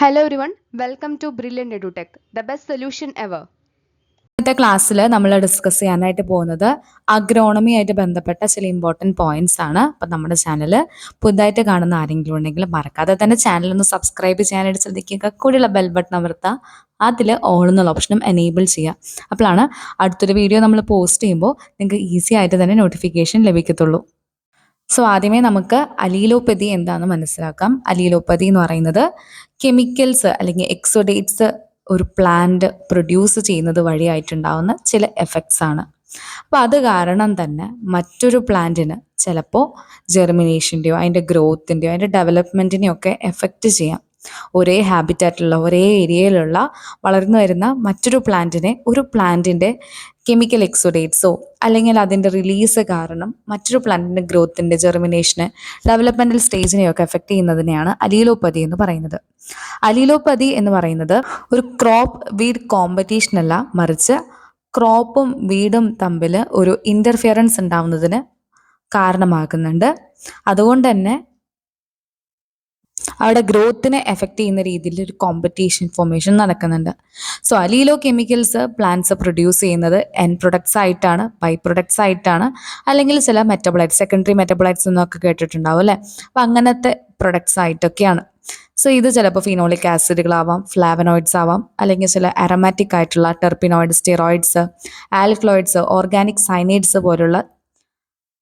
Hello everyone, welcome to Brilliant EduTech, the best solution ever. ഇന്നത്തെ ക്ലാസ്സിൽ നമ്മൾ discuss ചെയ്യാനായിട്ട് പോകുന്നത് അഗ്രോണമി ആയിട്ട് ബന്ധപ്പെട്ട ചില ഇമ്പോർട്ടൻറ്റ് പോയിന്റ്സ് ആണ്. അപ്പം നമ്മുടെ ചാനൽ പുതുതായിട്ട് കാണുന്ന ആരെങ്കിലും ഉണ്ടെങ്കിൽ മറക്കാതെ തന്നെ ചാനൽ ഒന്ന് സബ്സ്ക്രൈബ് ചെയ്യാനായിട്ട് ശ്രദ്ധിക്കുക. കൂടെയുള്ള ബെൽ ബട്ടൺ അമർത്തുക, അതിൽ ഓൾ എന്നുള്ള ഓപ്ഷനും എനേബിൾ ചെയ്യുക. അപ്പോഴാണ് അടുത്തൊരു വീഡിയോ നമ്മൾ പോസ്റ്റ് ചെയ്യുമ്പോൾ നിങ്ങൾക്ക് ഈസി ആയിട്ട് തന്നെ നോട്ടിഫിക്കേഷൻ ലഭിക്കത്തുള്ളൂ. സോ ആദ്യമേ നമുക്ക് അലീലോപ്പതി എന്താണെന്ന് മനസ്സിലാക്കാം. അലീലോപ്പതി എന്ന് പറയുന്നത് കെമിക്കൽസ് അല്ലെങ്കിൽ എക്സോഡേറ്റ്സ് ഒരു പ്ലാന്റ് പ്രൊഡ്യൂസ് ചെയ്യുന്നത് വഴിയായിട്ടുണ്ടാവുന്ന ചില എഫക്ട്സ് ആണ്. അപ്പോൾ അത് കാരണം തന്നെ മറ്റൊരു പ്ലാന്റിന് ചിലപ്പോൾ ജെർമിനേഷൻ്റെയോ അതിൻ്റെ ഗ്രോത്തിൻ്റെയോ അതിൻ്റെ ഡെവലപ്മെൻറ്റിനെയോ ഒക്കെ എഫക്റ്റ് ചെയ്യാം. ഒരേ ഹാബിറ്റാറ്റിലുള്ള ഒരേ ഏരിയയിലുള്ള വളർന്നു വരുന്ന മറ്റൊരു പ്ലാന്റിനെ ഒരു പ്ലാന്റിൻ്റെ കെമിക്കൽ എക്സോഡേറ്റ്സോ അല്ലെങ്കിൽ അതിൻ്റെ റിലീസ് കാരണം മറ്റൊരു പ്ലാന്റിൻ്റെ ഗ്രോത്തിൻ്റെ ജെർമിനേഷന് ഡെവലപ്മെൻറ്റൽ സ്റ്റേജിനെയൊക്കെ എഫക്റ്റ് ചെയ്യുന്നതിനെയാണ് അലീലോപ്പതി എന്ന് പറയുന്നത്. അലീലോപ്പതി എന്ന് പറയുന്നത് ഒരു ക്രോപ്പ് വീഡ് കോമ്പറ്റീഷൻ അല്ല, മറിച്ച് ക്രോപ്പും വീടും തമ്മിൽ ഒരു ഇൻ്റർഫിയറൻസ് ഉണ്ടാവുന്നതിന് കാരണമാകുന്നുണ്ട്. അതുകൊണ്ട് തന്നെ അവിടെ ഗ്രോത്തിനെ എഫക്റ്റ് ചെയ്യുന്ന രീതിയിൽ ഒരു കോമ്പറ്റീഷൻ ഫോർമേഷൻ നടക്കുന്നുണ്ട്. സോ അലീലോ കെമിക്കൽസ് പ്ലാന്റ്സ് പ്രൊഡ്യൂസ് ചെയ്യുന്നത് എൻ പ്രൊഡക്ട്സ് ആയിട്ടാണ്, ബൈ പ്രൊഡക്ട്സ് ആയിട്ടാണ്, അല്ലെങ്കിൽ ചില മെറ്റബോളൈറ്റ്സ്, സെക്കൻഡറി മെറ്റബോളൈറ്റ്സ് എന്നൊക്കെ കേട്ടിട്ടുണ്ടാവും അല്ലേ. അപ്പം അങ്ങനത്തെ പ്രൊഡക്ട്സ് ആയിട്ടൊക്കെയാണ്. സോ ഇത് ചിലപ്പോൾ ഫിനോളിക് ആസിഡുകളാവാം, ഫ്ലാവനോയിഡ്സ് ആവാം, അല്ലെങ്കിൽ ചില അരോമാറ്റിക് ആയിട്ടുള്ള ടെർപ്പിനോയിഡ്, സ്റ്റിറോയിഡ്സ്, ആൽക്കലോയിഡ്സ്, ഓർഗാനിക് സൈനൈഡ്സ് പോലുള്ള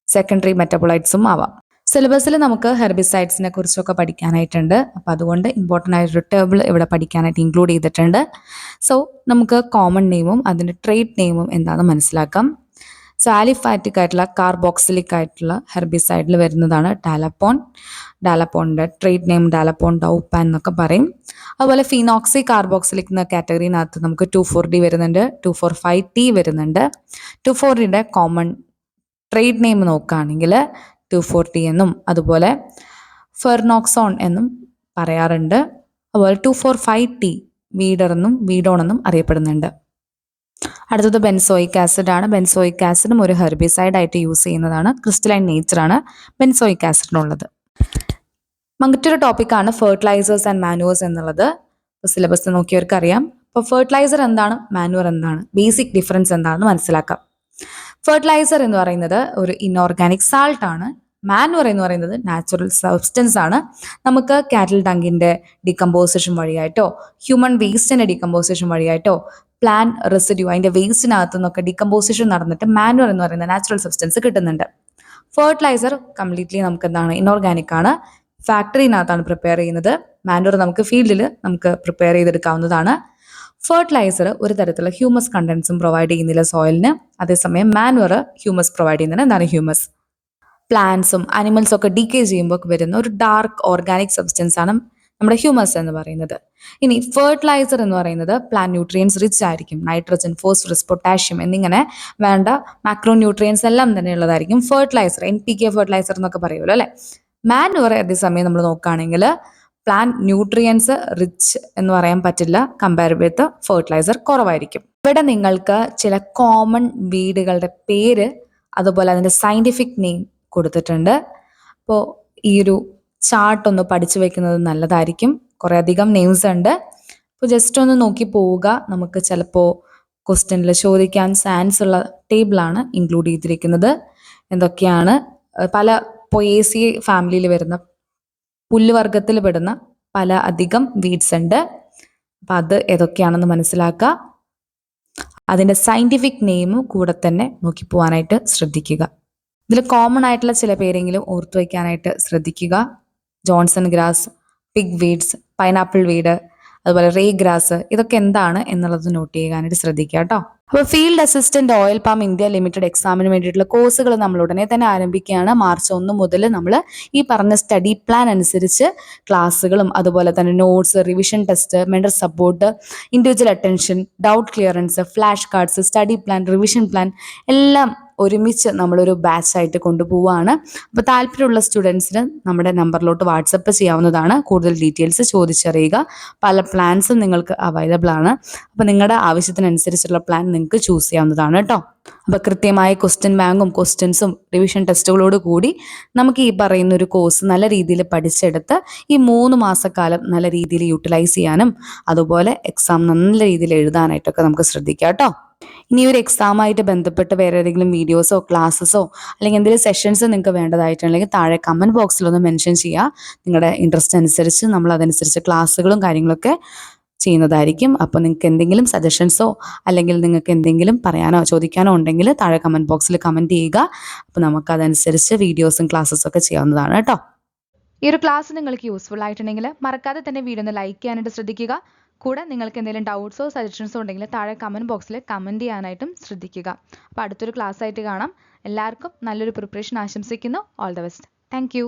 സെക്കൻഡറി മെറ്റബോളൈറ്റ്സും ആവാം. സിലബസിൽ നമുക്ക് ഹെർബിസൈഡ്സിനെ കുറിച്ചൊക്കെ പഠിക്കാനായിട്ടുണ്ട്. അപ്പോൾ അതുകൊണ്ട് ഇമ്പോർട്ടൻ്റ് ആയൊരു ടേബിൾ ഇവിടെ പഠിക്കാനായിട്ട് ഇൻക്ലൂഡ് ചെയ്തിട്ടുണ്ട്. സോ നമുക്ക് കോമൺ നെയിമും അതിൻ്റെ ട്രേഡ് നെയിമും എന്താണെന്ന് മനസ്സിലാക്കാം. സോ ആലിഫാറ്റിക് ആയിട്ടുള്ള കാർബോക്സിലിക് ആയിട്ടുള്ള ഹെർബിസൈഡിൽ വരുന്നതാണ് ഡാലപ്പോൺ. ഡാലപ്പോണിൻ്റെ ട്രേഡ് നെയിം ഡാലപ്പോൺ ഡൗപ്പാൻ എന്നൊക്കെ പറയും. അതുപോലെ ഫിനോക്സി കാർബോക്സിലിക് എന്ന കാറ്റഗറിനകത്ത് നമുക്ക് 2,4-D വരുന്നുണ്ട്, 2,4,5-T വരുന്നുണ്ട്. 2,4-Dയുടെ കോമൺ ട്രേഡ് നെയിം നോക്കുകയാണെങ്കിൽ 2,4-T എന്നും അതുപോലെ ഫെർനോക്സോൺ എന്നും പറയാറുണ്ട്. അതുപോലെ 2,4,5-T വീഡർ എന്നും വീഡോൺ എന്നും അറിയപ്പെടുന്നുണ്ട്. അടുത്തത് ബെൻസോയിക് ആസിഡ് ആണ്. ബെൻസോയിക് ആസിഡും ഒരു ഹെർബിസൈഡ് ആയിട്ട് യൂസ് ചെയ്യുന്നതാണ്. ക്രിസ്റ്റലൈൻ നേച്ചറാണ് ബെൻസോയിക് ആസിഡിനുള്ളത്. മറ്റൊരു ടോപ്പിക്കാണ് ഫെർട്ടിലൈസേഴ്സ് ആൻഡ് മാനുവേഴ്സ് എന്നുള്ളത്. ഇപ്പോൾ സിലബസ് നോക്കിയവർക്ക് അറിയാം. അപ്പോൾ ഫെർട്ടിലൈസർ എന്താണ്, മാനുവർ എന്താണ്, ബേസിക് ഡിഫറൻസ് എന്താണെന്ന് മനസ്സിലാക്കാം. ഫെർട്ടിലൈസർ എന്ന് പറയുന്നത് ഒരു ഇൻഓർഗാനിക് സാൾട്ട് ആണ്. മാനുവർ എന്ന് പറയുന്നത് നാച്ചുറൽ സബ്സ്റ്റൻസ് ആണ്. നമുക്ക് കാറ്റിൽ ഡങ്കിൻ്റെ ഡിക്കമ്പോസിഷൻ വഴിയായിട്ടോ ഹ്യൂമൻ വേസ്റ്റിൻ്റെ ഡിക്കമ്പോസിഷൻ വഴിയായിട്ടോ പ്ലാന്റ് റെസിഡ്യൂ അതിൻ്റെ വേസ്റ്റിനകത്തു നിന്നൊക്കെ ഡിക്കമ്പോസിഷൻ നടന്നിട്ട് മാനുവർ എന്ന് പറയുന്ന നാച്ചുറൽ സബ്സ്റ്റൻസ് കിട്ടുന്നുണ്ട്. ഫെർട്ടിലൈസർ കംപ്ലീറ്റ്ലി നമുക്ക് എന്താണ്, ഇൻഓർഗാനിക് ആണ്, ഫാക്ടറിനകത്താണ് പ്രിപ്പയർ ചെയ്യുന്നത്. മാനുവർ നമുക്ക് ഫീൽഡിൽ നമുക്ക് പ്രിപ്പയർ ചെയ്തെടുക്കാവുന്നതാണ്. ഫെർട്ടിലൈസർ ഒരു തരത്തിലുള്ള ഹ്യൂമസ് കണ്ടൻസും പ്രൊവൈഡ് ചെയ്യുന്നില്ല സോയിലിന്. അതേസമയം മാനുവർ ഹ്യൂമസ് പ്രൊവൈഡ് ചെയ്യുന്നത്. എന്താണ് ഹ്യൂമസ്? പ്ലാന്റ്സും അനിമൽസും ഒക്കെ ഡീക്കേ ചെയ്യുമ്പോൾ വരുന്ന ഒരു ഡാർക്ക് ഓർഗാനിക് സബ്സ്റ്റൻസ് ആണ് നമ്മുടെ ഹ്യൂമസ് എന്ന് പറയുന്നത്. ഇനി ഫെർട്ടിലൈസർ എന്ന് പറയുന്നത് പ്ലാന്റ് ന്യൂട്രിയൻസ് റിച്ച് ആയിരിക്കും. നൈട്രജൻ, ഫോസ്ഫറസ്, പൊട്ടാഷ്യം എന്നിങ്ങനെ വേണ്ട മാക്രോ ന്യൂട്രിയൻസ് എല്ലാം തന്നെ ഉള്ളതായിരിക്കും ഫെർട്ടിലൈസർ. NPK ഫെർട്ടിലൈസർ എന്നൊക്കെ പറയുമല്ലോ അല്ലെ. മാനുവർ അതേസമയം നമ്മൾ നോക്കുകയാണെങ്കിൽ പ്ലാന്റ് ന്യൂട്രിയൻസ് റിച്ച് എന്ന് പറയാൻ പറ്റില്ല, കമ്പയർ വിത്ത് ഫെർട്ടിലൈസർ കുറവായിരിക്കും. ഇവിടെ നിങ്ങൾക്ക് ചില കോമൺ വീടുകളുടെ പേര് അതുപോലെ അതിൻ്റെ സയൻറ്റിഫിക് നെയിം കൊടുത്തിട്ടുണ്ട്. അപ്പോൾ ഈ ഒരു ചാർട്ട് ഒന്ന് പഠിച്ചു വെക്കുന്നത് നല്ലതായിരിക്കും. കുറേ അധികം നെയിംസ് ഉണ്ട്. അപ്പോൾ ജസ്റ്റ് ഒന്ന് നോക്കി പോവുക. നമുക്ക് ചിലപ്പോൾ ക്വസ്റ്റ്യനിൽ ചോദിക്കാൻ ചാൻസ് ഉള്ള ടേബിളാണ് ഇൻക്ലൂഡ് ചെയ്തിരിക്കുന്നത്. എന്തൊക്കെയാണ് പല പൊയേസി ഫാമിലിയിൽ വരുന്ന പുല്ലുവർഗത്തിൽ പെടുന്ന പല അധികം വീഡ്സ് ഉണ്ട്. അപ്പം അത് ഏതൊക്കെയാണെന്ന് മനസ്സിലാക്കുക. അതിൻ്റെ സയൻറ്റിഫിക് നെയിമും കൂടെ തന്നെ നോക്കി പോകാനായിട്ട് ശ്രദ്ധിക്കുക. ഇതിൽ കോമൺ ആയിട്ടുള്ള ചില പേരെങ്കിലും ഓർത്തു വയ്ക്കാനായിട്ട് ശ്രദ്ധിക്കുക. Johnson grass, pig weeds, pineapple weed, അതുപോലെ റേ ഗ്രാസ്, ഇതൊക്കെ എന്താണ് എന്നുള്ളത് നോട്ട് ചെയ്യാനായിട്ട് ശ്രദ്ധിക്കുക കേട്ടോ. അപ്പോൾ field assistant oil palm India limited എക്സാമിന് വേണ്ടിയിട്ടുള്ള കോഴ്സുകൾ നമ്മൾ ഉടനെ തന്നെ ആരംഭിക്കുകയാണ്. മാർച്ച് 1 മുതൽ നമ്മൾ ഈ പറഞ്ഞ സ്റ്റഡി പ്ലാൻ അനുസരിച്ച് ക്ലാസ്സുകളും അതുപോലെ തന്നെ notes, revision test, mentor support, individual attention, doubt clearance, flash cards, study plan, revision plan എല്ലാം ഒരുമിച്ച് നമ്മളൊരു ബാച്ചായിട്ട് കൊണ്ടുപോവുകയാണ്. അപ്പോൾ താല്പര്യമുള്ള സ്റ്റുഡൻസിന് നമ്മുടെ നമ്പറിലോട്ട് വാട്സപ്പ് ചെയ്യാവുന്നതാണ്. കൂടുതൽ ഡീറ്റെയിൽസ് ചോദിച്ചറിയുക. പല പ്ലാൻസും നിങ്ങൾക്ക് അവൈലബിൾ ആണ്. അപ്പോൾ നിങ്ങളുടെ ആവശ്യത്തിനനുസരിച്ചുള്ള പ്ലാൻ നിങ്ങൾക്ക് ചൂസ് ചെയ്യാവുന്നതാണ് കേട്ടോ. അപ്പോൾ കൃത്യമായ ക്വസ്റ്റ്യൻ ബാങ്കും ക്വസ്റ്റ്യൻസും റിവിഷൻ ടെസ്റ്റുകളോട് കൂടി നമുക്ക് ഈ പറയുന്ന ഒരു കോഴ്സ് നല്ല രീതിയിൽ പഠിച്ചെടുത്ത് ഈ 3 മാസക്കാലം നല്ല രീതിയിൽ യൂട്ടിലൈസ് ചെയ്യാനും അതുപോലെ എക്സാം നല്ല രീതിയിൽ എഴുതാനായിട്ടൊക്കെ നമുക്ക് ശ്രദ്ധിക്കാം കേട്ടോ. ഇനി ഒരു എക്സാമായിട്ട് ബന്ധപ്പെട്ട് വേറെ ഏതെങ്കിലും വീഡിയോസോ ക്ലാസ്സസോ അല്ലെങ്കിൽ എന്തെങ്കിലും സെഷൻസ് നിങ്ങൾക്ക് വേണ്ടതായിട്ടുണ്ടെങ്കിൽ താഴെ കമൻറ്റ് ബോക്സിലൊന്ന് മെൻഷൻ ചെയ്യുക. നിങ്ങളുടെ ഇൻട്രസ്റ്റ് അനുസരിച്ച് നമ്മൾ അതനുസരിച്ച് ക്ലാസ്സുകളും കാര്യങ്ങളൊക്കെ ചെയ്യുന്നതായിരിക്കും. അപ്പോൾ നിങ്ങൾക്ക് എന്തെങ്കിലും സജഷൻസോ അല്ലെങ്കിൽ നിങ്ങൾക്ക് എന്തെങ്കിലും പറയാനോ ചോദിക്കാനോ ഉണ്ടെങ്കിൽ താഴെ കമൻറ്റ് ബോക്സിൽ കമൻറ്റ് ചെയ്യുക. അപ്പോൾ നമുക്കതനുസരിച്ച് വീഡിയോസും ക്ലാസ്സസും ഒക്കെ ചെയ്യാവുന്നതാണ് കേട്ടോ. ഈ ഒരു ക്ലാസ് നിങ്ങൾക്ക് യൂസ്ഫുൾ ആയിട്ടുണ്ടെങ്കിൽ മറക്കാതെ തന്നെ വീഡിയോ ഒന്ന് ലൈക്ക് ചെയ്യാനായിട്ട് ശ്രദ്ധിക്കുക. കൂടെ നിങ്ങൾക്ക് എന്തെങ്കിലും ഡൗട്ട്സോ സജഷൻസോ ഉണ്ടെങ്കിൽ താഴെ കമൻറ്റ് ബോക്സിൽ കമൻറ്റ് ചെയ്യാനായിട്ടും ശ്രദ്ധിക്കുക. അപ്പോൾ അടുത്തൊരു ക്ലാസ് ആയിട്ട് കാണാം. എല്ലാവർക്കും നല്ലൊരു പ്രിപ്പറേഷൻ ആശംസിക്കുന്നു. All the best. Thank you.